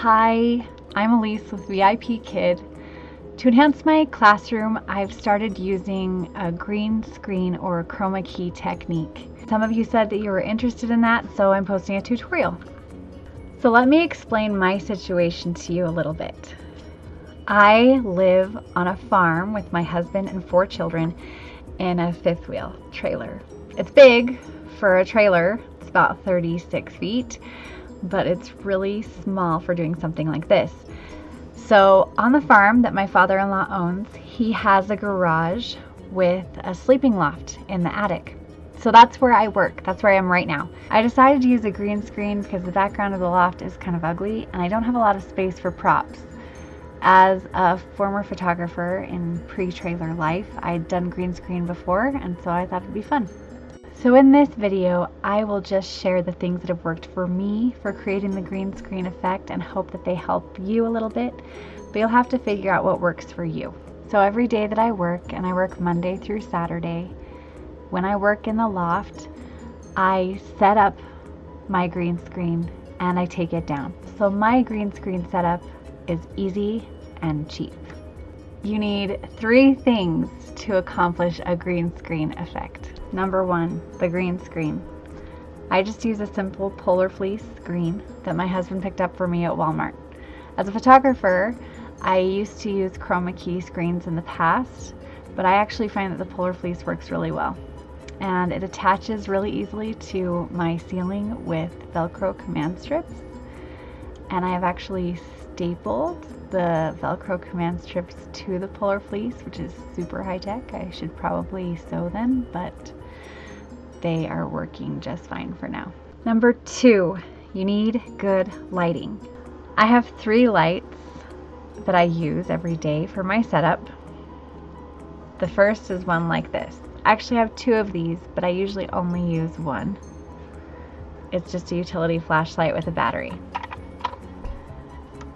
Hi, I'm Elise with VIPKID. To enhance my classroom, I've started using a green screen or chroma key technique. Some of you said that you were interested in that, so I'm posting a tutorial. So let me explain my situation to you a little bit. I live on a farm with my husband and 4 children in a fifth wheel trailer. It's big for a trailer. It's about 36 feet. But it's really small for doing something like this. So on the farm that my father-in-law owns, he has a garage with a sleeping loft in the attic. So that's where I work. That's where I am right now. I decided to use a green screen because the background of the loft is kind of ugly and I don't have a lot of space for props. As a former photographer in pre-trailer life, I'd done green screen before, and so I thought it'd be fun. So in this video, I will just share the things that have worked for me for creating the green screen effect and hope that they help you a little bit, but you'll have to figure out what works for you. So every day that I work, and I work Monday through Saturday, when I work in the loft, I set up my green screen and I take it down. So my green screen setup is easy and cheap. You need 3 things to accomplish a green screen effect. Number 1, the green screen. I just use a simple polar fleece screen that my husband picked up for me at Walmart. As a photographer, I used to use chroma key screens in the past, but I actually find that the polar fleece works really well. And it attaches really easily to my ceiling with Velcro command strips. And I have actually stapled the Velcro command strips to the polar fleece, which is super high tech. I should probably sew them, but they are working just fine for now. Number 2, you need good lighting. I have 3 lights that I use every day for my setup. The first is one like this. I actually have 2 of these, but I usually only use one. It's just a utility flashlight with a battery.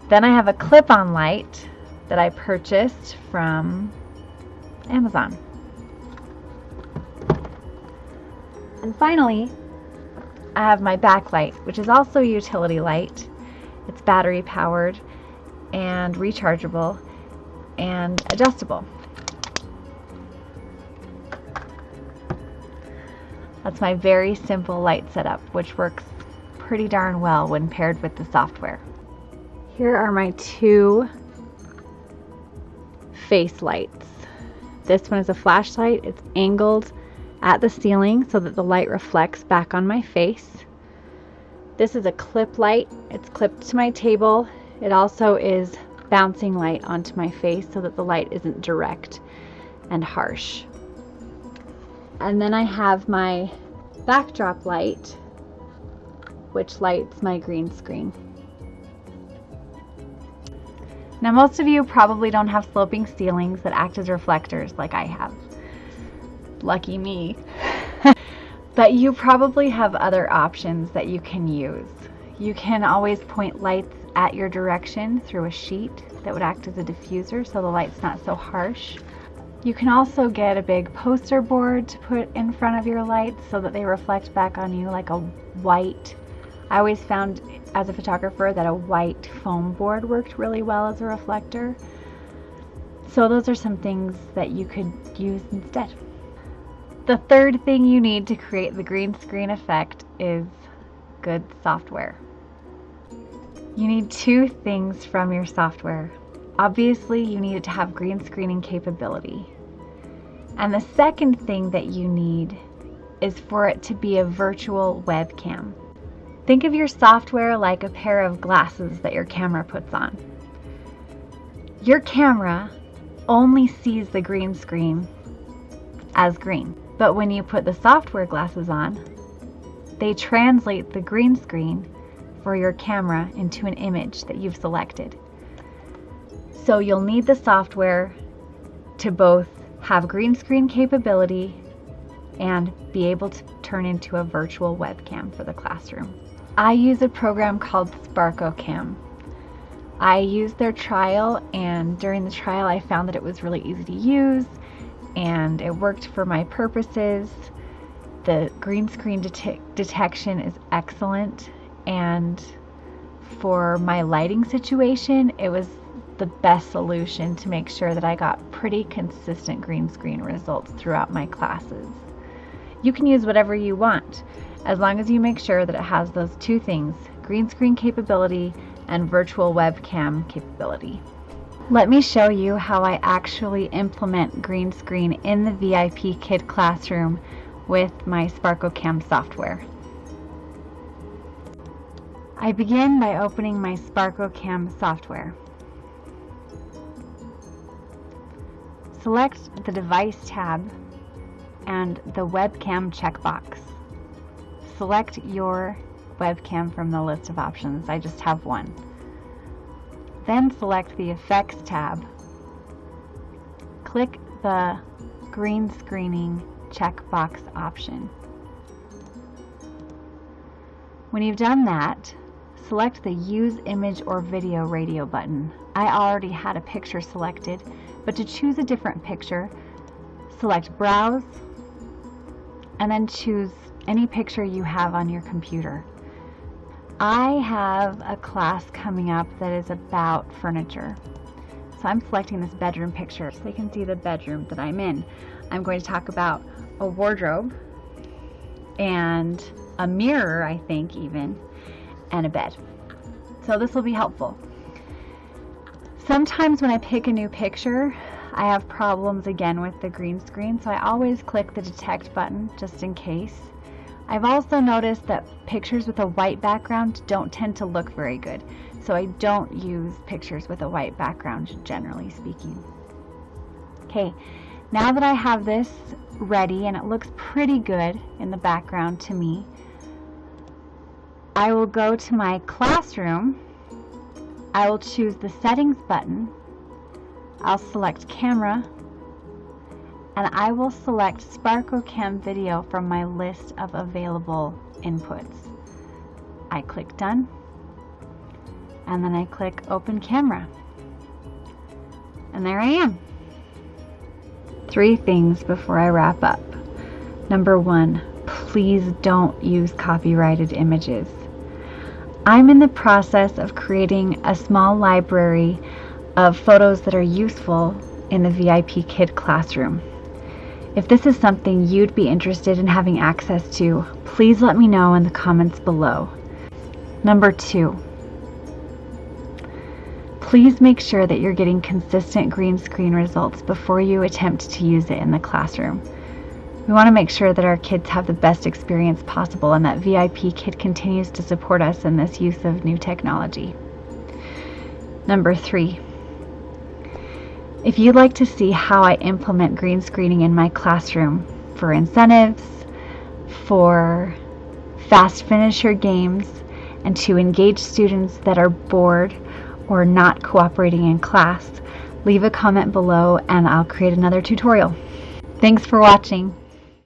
Then I have a clip-on light that I purchased from Amazon. And finally, I have my backlight, which is also a utility light. It's battery powered and rechargeable and adjustable. That's my very simple light setup, which works pretty darn well when paired with the software. Here are my 2 face lights. This one is a flashlight. It's angled at the ceiling so that the light reflects back on my face. This is a clip light. It's clipped to my table. It also is bouncing light onto my face so that the light isn't direct and harsh. And then I have my backdrop light, which lights my green screen. Now most of you probably don't have sloping ceilings that act as reflectors like I have. Lucky me. But you probably have other options that you can use. You can always point lights at your direction through a sheet that would act as a diffuser so the light's not so harsh. You can also get a big poster board to put in front of your lights so that they reflect back on you like a white. I always found as a photographer that a white foam board worked really well as a reflector. So those are some things that you could use instead. The third thing you need to create the green screen effect is good software. You need 2 things from your software. Obviously, you need it to have green screening capability. And the second thing that you need is for it to be a virtual webcam. Think of your software like a pair of glasses that your camera puts on. Your camera only sees the green screen as green. But when you put the software glasses on, they translate the green screen for your camera into an image that you've selected. So you'll need the software to both have green screen capability and be able to turn into a virtual webcam for the classroom. I use a program called SparkoCam. I used their trial, and during the trial I found that it was really easy to use and it worked for my purposes. The green screen detection is excellent, and for my lighting situation, it was the best solution to make sure that I got pretty consistent green screen results throughout my classes. You can use whatever you want, as long as you make sure that it has those two things, green screen capability and virtual webcam capability. Let me show you how I actually implement green screen in the VIPKID classroom with my SparkleCam software. I begin by opening my SparkleCam software. Select the Device tab and the Webcam checkbox. Select your webcam from the list of options. I just have one. Then select the Effects tab. Click the green screening checkbox option. When you've done that, select the Use Image or Video Radio button. I already had a picture selected, but to choose a different picture, select Browse, and then choose any picture you have on your computer. I have a class coming up that is about furniture. So I'm selecting this bedroom picture so they can see the bedroom that I'm in. I'm going to talk about a wardrobe and a mirror, I think even, and a bed. So this will be helpful. Sometimes when I pick a new picture, I have problems again with the green screen, so I always click the Detect button just in case. I've also noticed that pictures with a white background don't tend to look very good, so I don't use pictures with a white background, generally speaking. Okay, now that I have this ready and it looks pretty good in the background to me, I will go to my classroom. I will choose the Settings button. I'll select Camera, and I will select SparkleCam Video from my list of available inputs. I click Done, and then I click Open Camera. And there I am. 3 things before I wrap up. Number 1, please don't use copyrighted images. I'm in the process of creating a small library of photos that are useful in the VIPKID classroom. If this is something you'd be interested in having access to, please let me know in the comments below. Number 2, please make sure that you're getting consistent green screen results before you attempt to use it in the classroom. We want to make sure that our kids have the best experience possible and that VIPKID continues to support us in this use of new technology. Number 3, if you'd like to see how I implement green screening in my classroom for incentives, for fast finisher games, and to engage students that are bored or not cooperating in class, leave a comment below and I'll create another tutorial. Thanks for watching.